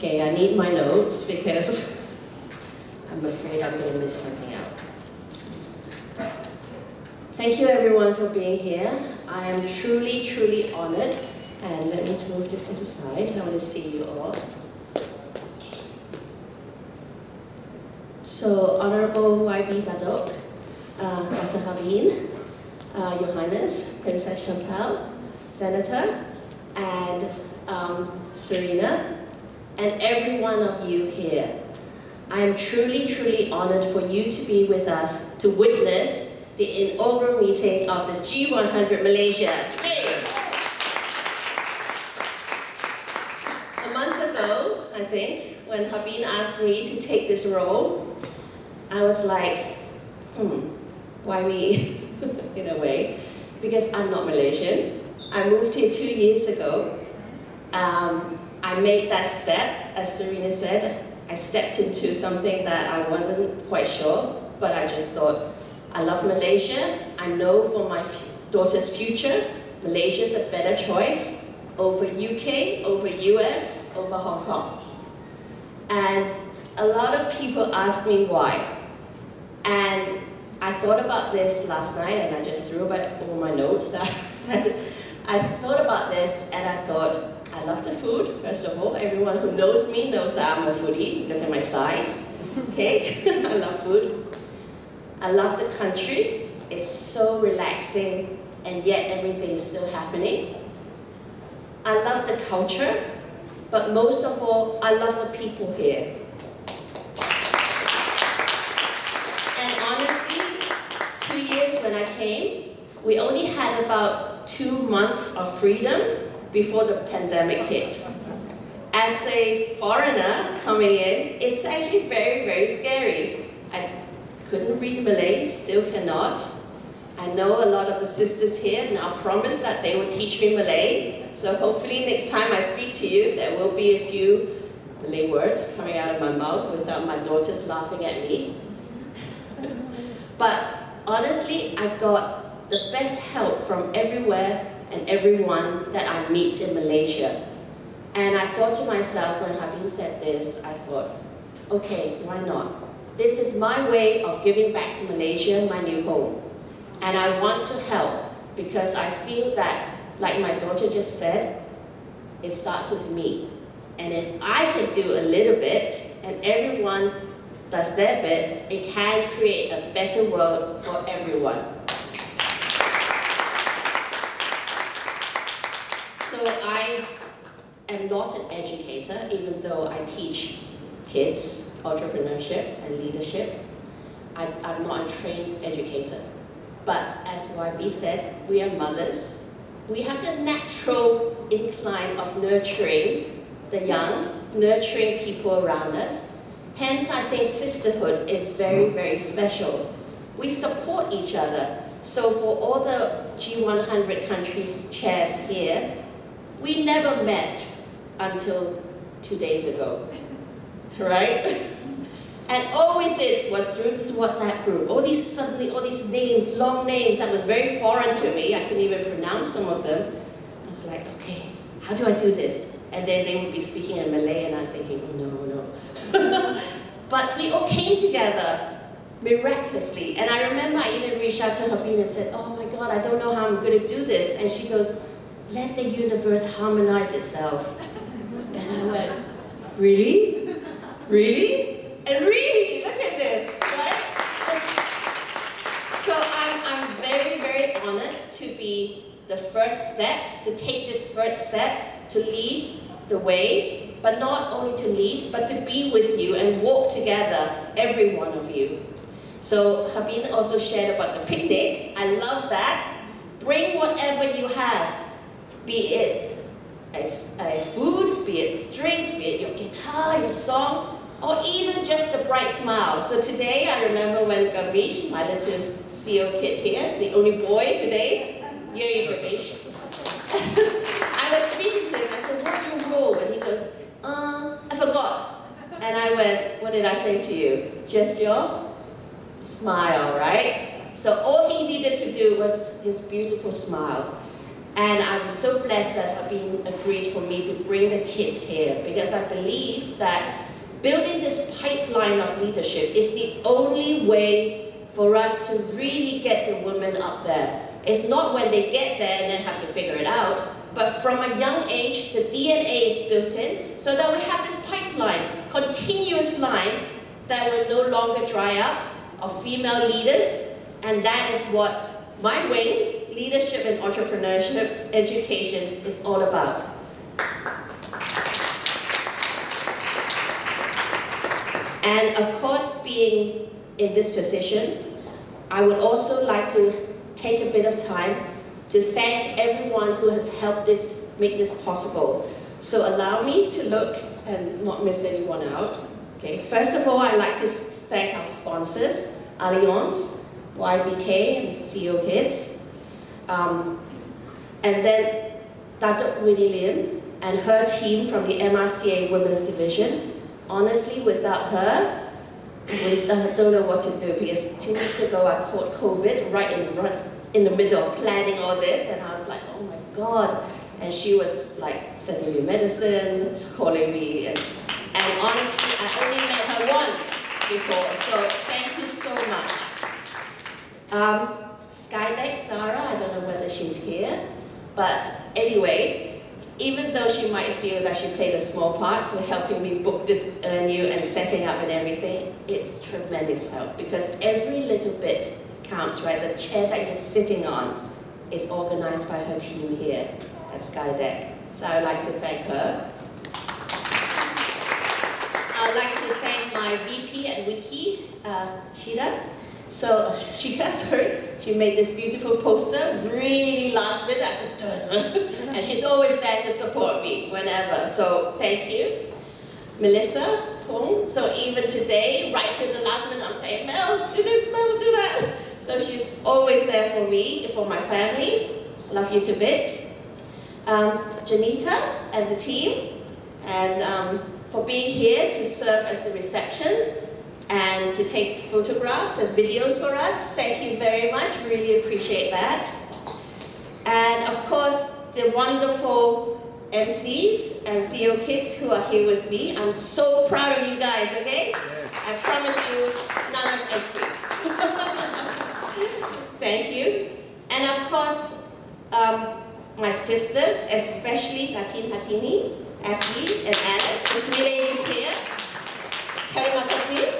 Okay, I need my notes because I'm afraid I'm going to miss something out. Thank you everyone for being here. I am truly, truly honored. And let me move this to the side. I want to see you all. So, Honorable YB Dadok, Dr. Habeen, Your Highness, Princess Chantal, Senator, and Serena, and every one of you here. I am truly, truly honored for you to be with us to witness the inaugural meeting of the G100 Malaysia. Hey! A month ago, I think, when Habeen asked me to take this role, I was like, why me? In a way, because I'm not Malaysian. I moved here 2 years ago. I made that step, as Serena said. I stepped into something that I wasn't quite sure, but I just thought, I love Malaysia. I know for my daughter's future, Malaysia's a better choice over UK, over US, over Hong Kong. And a lot of people ask me why. And I thought about this last night, and I just threw away all my notes that I thought about this, and I thought, I love the food, first of all. Everyone who knows me knows that I'm a foodie. Look at my size, okay? I love food. I love the country. It's so relaxing, and yet everything is still happening. I love the culture, but most of all, I love the people here. And honestly, 2 years when I came, we only had about 2 months of freedom before the pandemic hit. As a foreigner coming in, it's actually very, very scary. I couldn't read Malay, still cannot. I know a lot of the sisters here now promised that they will teach me Malay. So hopefully next time I speak to you, there will be a few Malay words coming out of my mouth without my daughters laughing at me. But honestly, I got the best help from everywhere and everyone that I meet in Malaysia. And I thought to myself, when Habeen said this, I thought, okay, why not? This is my way of giving back to Malaysia, my new home. And I want to help because I feel that, like my daughter just said, it starts with me. And if I can do a little bit, and everyone does their bit, it can create a better world for everyone. So I am not an educator, even though I teach kids entrepreneurship and leadership. I'm not a trained educator. But as YB said, we are mothers. We have a natural incline of nurturing the young, nurturing people around us. Hence, I think sisterhood is very, very special. We support each other. So for all the G100 country chairs here, we never met until 2 days ago, right? And all we did was through this WhatsApp group, all these names, long names that was very foreign to me. I couldn't even pronounce some of them. I was like, okay, how do I do this? And then they would be speaking in Malay, and I'm thinking, no. But we all came together miraculously. And I remember I even reached out to Habeen and said, oh my God, I don't know how I'm going to do this. And she goes, let the universe harmonize itself. And I went, really? Really? And really, look at this, right? So I'm very, very honored to be the first step, to take this first step, to lead the way, but not only to lead, but to be with you and walk together, every one of you. So Habeen also shared about the picnic. I love that. Bring whatever you have, be it food, be it drinks, be it your guitar, your song, or even just a bright smile. So today, I remember when Ganesh, my little CEO kid here, the only boy today, yay Ganesh. I was speaking to him, I said, what's your role? And he goes, I forgot. And I went, what did I say to you? Just your smile, right? So all he needed to do was his beautiful smile. And I'm so blessed that Habib agreed for me to bring the kids here, because I believe that building this pipeline of leadership is the only way for us to really get the women up there. It's not when they get there and then have to figure it out, but from a young age, the DNA is built in, so that we have this pipeline, continuous line that will no longer dry up, of female leaders, and that is what my wing, Leadership and Entrepreneurship Education, is all about. And of course, being in this position, I would also like to take a bit of time to thank everyone who has helped make this possible. So allow me to look and not miss anyone out. Okay. First of all, I'd like to thank our sponsors, Allianz, YBK, and CEO Kids. And then Datuk Winnie Lim and her team from the MRCA Women's Division. Honestly, without her, I don't know what to do, because 2 weeks ago I caught COVID right in the middle of planning all this, and I was like, oh my God. And she was like sending me medicine, calling me, and honestly, I only met her once before, so thank you so much. Skydeck Sarah, I don't know whether she's here, but anyway, even though she might feel that she played a small part for helping me book this venue and setting up and everything, it's tremendous help, because every little bit counts, right? The chair that you're sitting on is organized by her team here at Skydeck. So I'd like to thank her. I'd like to thank my VP at Wiki, Shida. So she made this beautiful poster, really last minute. I said, and she's always there to support me whenever. So thank you, Melissa Kong. So even today, right to the last minute, I'm saying, Mel, do this, Mel, do that. So she's always there for me, for my family. Love you to bits. Janita and the team, and for being here to serve as the reception and to take photographs and videos for us. Thank you very much, really appreciate that. And of course, the wonderful MCs and CEO Kids who are here with me. I'm so proud of you guys, okay? Yes. I promise you, Nana's ice cream. Thank you. And of course, my sisters, especially Katin Hatini, Ashley, and Alice, the three ladies here. Terima kasih.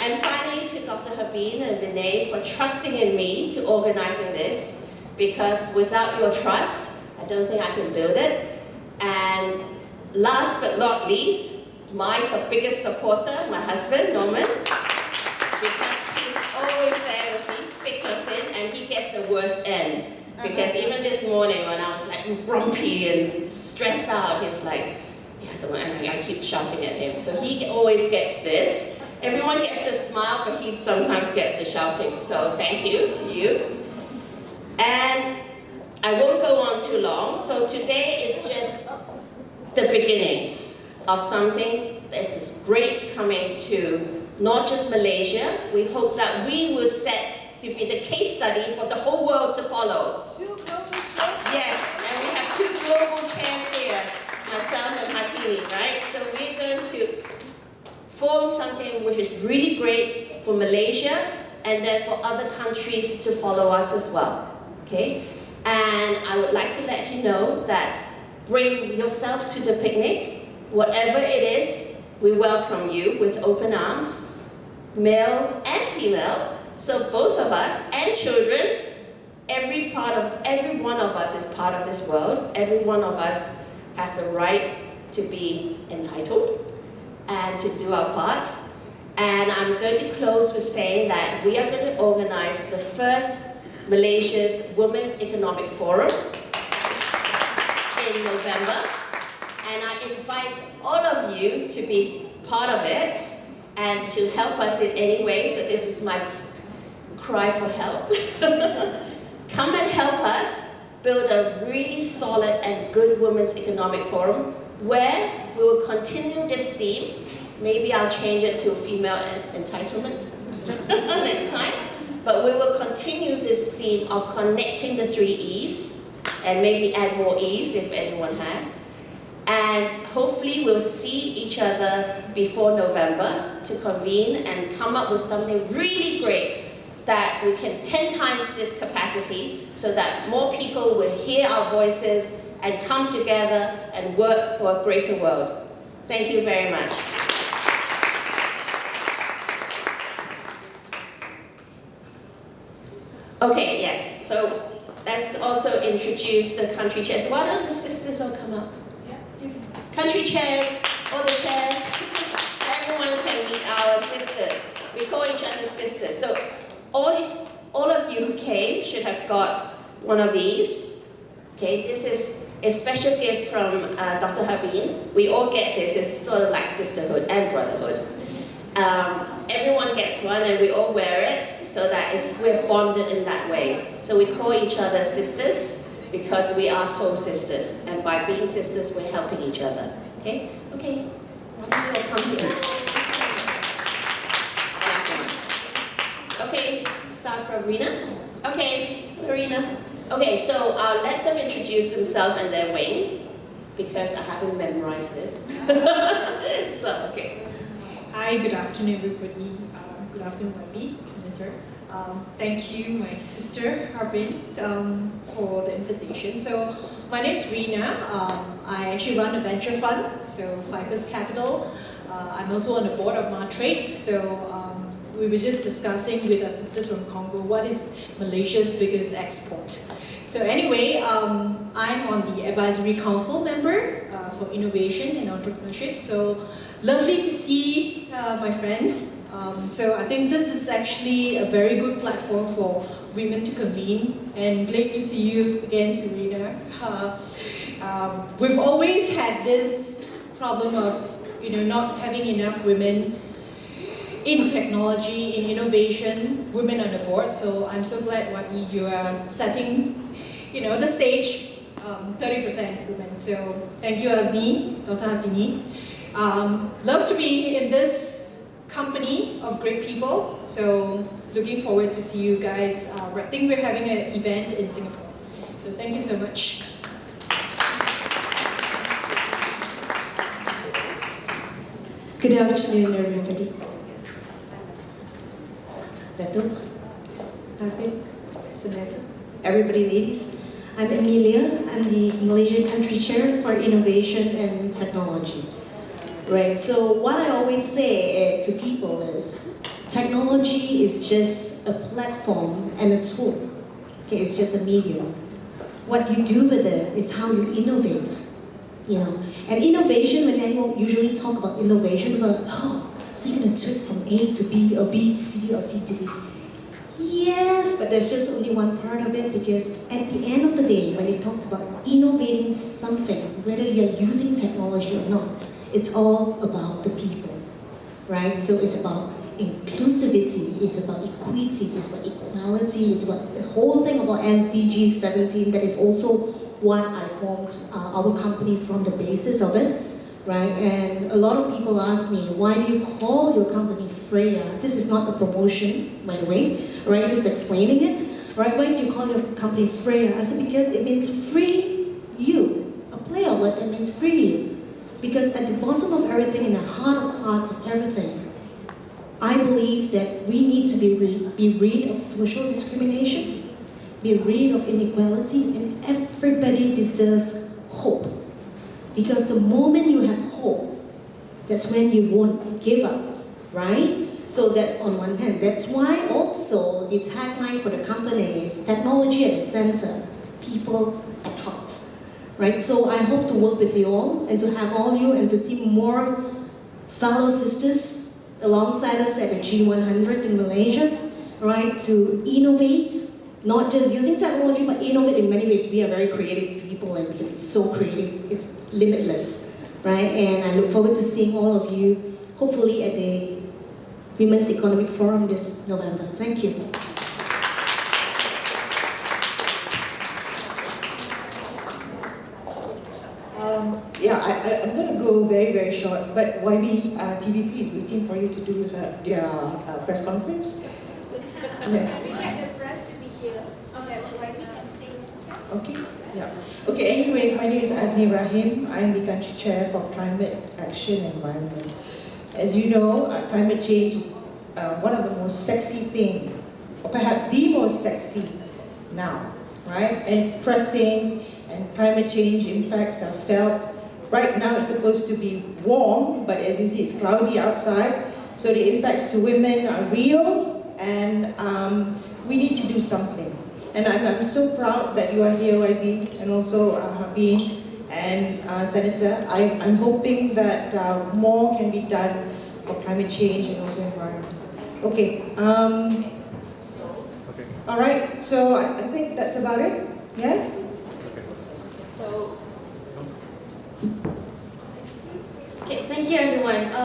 And finally to Dr. Habib and Vinay for trusting in me to organizing this, because without your trust, I don't think I can build it. And last but not least, my biggest supporter, my husband, Norman, because he's always there with me, thick and thin, and he gets the worst end. Because even this morning when I was like grumpy and stressed out, he's like, I keep shouting at him. So he always gets this. Everyone gets to smile, but he sometimes gets to shouting. So thank you to you. And I won't go on too long. So today is just the beginning of something that is great coming to not just Malaysia. We hope that we will set to be the case study for the whole world to follow. 2 global chairs. Yes, and we have 2 global chairs here, myself and Hatini, right? So we're going to form something which is really great for Malaysia and then for other countries to follow us as well, okay? And I would like to let you know that bring yourself to the picnic, whatever it is, we welcome you with open arms, male and female. So both of us and children, every one of us is part of this world. Every one of us has the right to be entitled and to do our part. And I'm going to close with saying that we are going to organize the first Malaysia's Women's Economic Forum in November. And I invite all of you to be part of it and to help us in any way. So this is my cry for help. Come and help us build a really solid and good Women's Economic Forum where we will continue this theme. Maybe I'll change it to female entitlement next time. but we will continue this theme of connecting the 3 E's, and maybe add more E's if anyone has. And hopefully we'll see each other before November to convene and come up with something really great that we can 10 times this capacity so that more people will hear our voices and come together and work for a greater world. Thank you very much. Okay, yes, so let's also introduce the country chairs. Why don't the sisters all come up? Country chairs, all the chairs, everyone can meet our sisters. We call each other sisters. So all of you who came should have got one of these. Okay, this is a special gift from Dr. Harbin. We all get this. It's sort of like sisterhood and brotherhood. Everyone gets one and we all wear it so that we're bonded in that way. So we call each other sisters because we are soul sisters. And by being sisters, we're helping each other. Okay? Okay. Why don't you all come here? Okay, start from Rena. Okay, Rena. Okay, so I'll let them introduce themselves and their wing because I haven't memorized this. So, okay. Hi, good afternoon, everybody. Good afternoon, Wendy, Senator. Thank you, my sister Harbin, for the invitation. So, my name is Rena. I actually run a venture fund, so Ficus Capital. I'm also on the board of Matrade. So, we were just discussing with our sisters from Congo what is Malaysia's biggest export. So anyway, I'm on the advisory council member for innovation and entrepreneurship. So lovely to see my friends. So I think this is actually a very good platform for women to convene, and great to see you again, Serena. We've always had this problem of not having enough women in technology, in innovation, women on the board. So I'm so glad you are setting the stage, 30% women. So thank you, Azni, Dr. Hatini. Love to be in this company of great people. So looking forward to see you guys. I think we're having an event in Singapore. So thank you so much. Good afternoon, everybody. Datuk, Harbin, Senator, everybody, ladies. I'm Amelia. I'm the Malaysian Country Chair for Innovation and Technology. Right, so what I always say to people is, technology is just a platform and a tool. Okay, it's just a medium. What you do with it is how you innovate. And innovation, when I usually talk about innovation, people are, oh, so you're going to tweak from A to B, or B to C, or C to D. Yes, but there's just only one part of it, because at the end of the day, when it talks about innovating something, whether you're using technology or not, it's all about the people, right? So it's about inclusivity, it's about equity, it's about equality, it's about the whole thing about SDG 17. That is also what I formed our company from the basis of it, right? And a lot of people ask me, why do you call your company Freya? This is not a promotion, by the way, right? Just explaining it, right? Why do you call your company Freya? I said, because it means free you. A play on it, it means free you. Because at the bottom of everything, in the heart of hearts of everything, I believe that we need to be rid of social discrimination, be rid of inequality, and everybody deserves hope. Because the moment you have hope, that's when you won't give up, right? So that's on one hand. That's why also the tagline for the company is technology at the center, people at heart, right? So I hope to work with you all and to have all you and to see more fellow sisters alongside us at the G100 in Malaysia, right? To innovate, not just using technology, but innovate in many ways. We are very creative people and we can be so creative, it's limitless, right? And I look forward to seeing all of you, hopefully at the Women's Economic Forum this November. Thank you. I'm going to go very, very short, but YB TV3 is waiting for you to do their press conference. Yes. Okay, yeah. Okay, anyways, my name is Azni Rahim. I'm the country chair for Climate Action Environment. As you know, climate change is one of the most sexy things, or perhaps the most sexy now, right? And it's pressing, and climate change impacts are felt. Right now it's supposed to be warm, but as you see, it's cloudy outside. So the impacts to women are real, and we need to do something. And I'm so proud that you are here, YB, and also Habib and Senator. I'm hoping that more can be done for climate change and also environment. Okay. All right. So I think that's about it. Yeah. So, okay, thank you everyone.